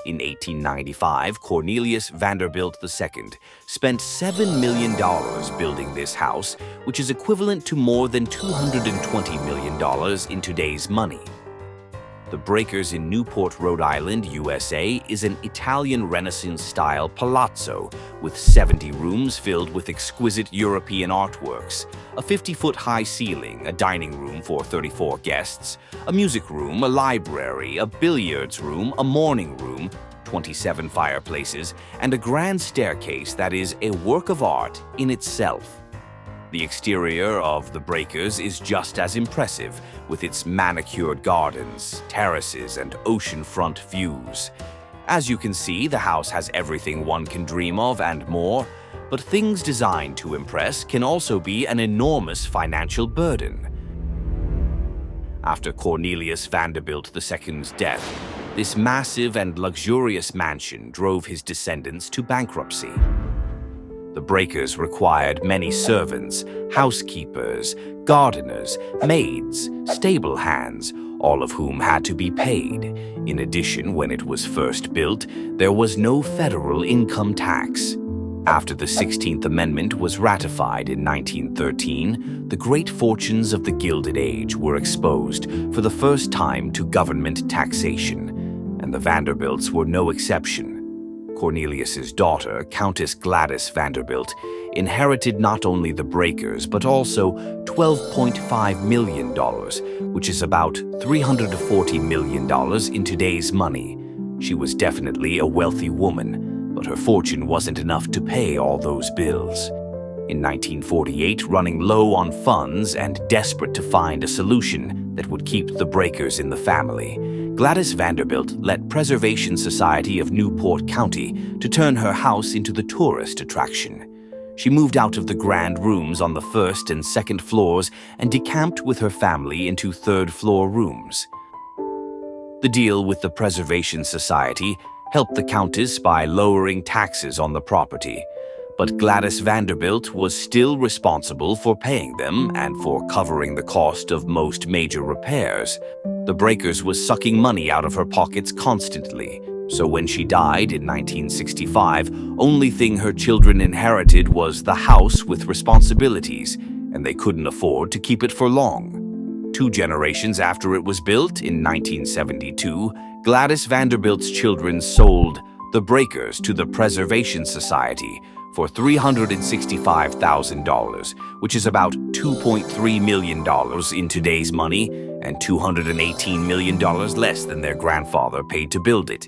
In 1895, Cornelius Vanderbilt II spent $7 million building this house, which is equivalent to more than $220 million in today's money. The Breakers in Newport, Rhode Island, USA, is an Italian Renaissance-style palazzo with 70 rooms filled with exquisite European artworks, a 50-foot-high ceiling, a dining room for 34 guests, a music room, a library, a billiards room, a morning room, 27 fireplaces, and a grand staircase that is a work of art in itself. The exterior of the Breakers is just as impressive, with its manicured gardens, terraces, and oceanfront views. As you can see, the house has everything one can dream of and more, but things designed to impress can also be an enormous financial burden. After Cornelius Vanderbilt II's death, this massive and luxurious mansion drove his descendants to bankruptcy. The Breakers required many servants, housekeepers, gardeners, maids, stable hands, all of whom had to be paid. In addition, when it was first built, there was no federal income tax. After the 16th Amendment was ratified in 1913, the great fortunes of the Gilded Age were exposed for the first time to government taxation, and the Vanderbilts were no exception. Cornelius's daughter, Countess Gladys Vanderbilt, inherited not only the Breakers but also $12.5 million, which is about $340 million in today's money. She was definitely a wealthy woman, but her fortune wasn't enough to pay all those bills. In 1948, running low on funds and desperate to find a solution that would keep the Breakers in the family, Gladys Vanderbilt let Preservation Society of Newport County to turn her house into the tourist attraction. She moved out of the grand rooms on the first and second floors and decamped with her family into third-floor rooms. The deal with the Preservation Society helped the Countess by lowering taxes on the property, but Gladys Vanderbilt was still responsible for paying them and for covering the cost of most major repairs. The Breakers was sucking money out of her pockets constantly, so when she died in 1965, only thing her children inherited was the house with responsibilities, and they couldn't afford to keep it for long. 2 generations after it was built, in 1972, Gladys Vanderbilt's children sold the Breakers to the Preservation Society for $365,000, which is about $2.3 million in today's money and $218 million less than their grandfather paid to build it.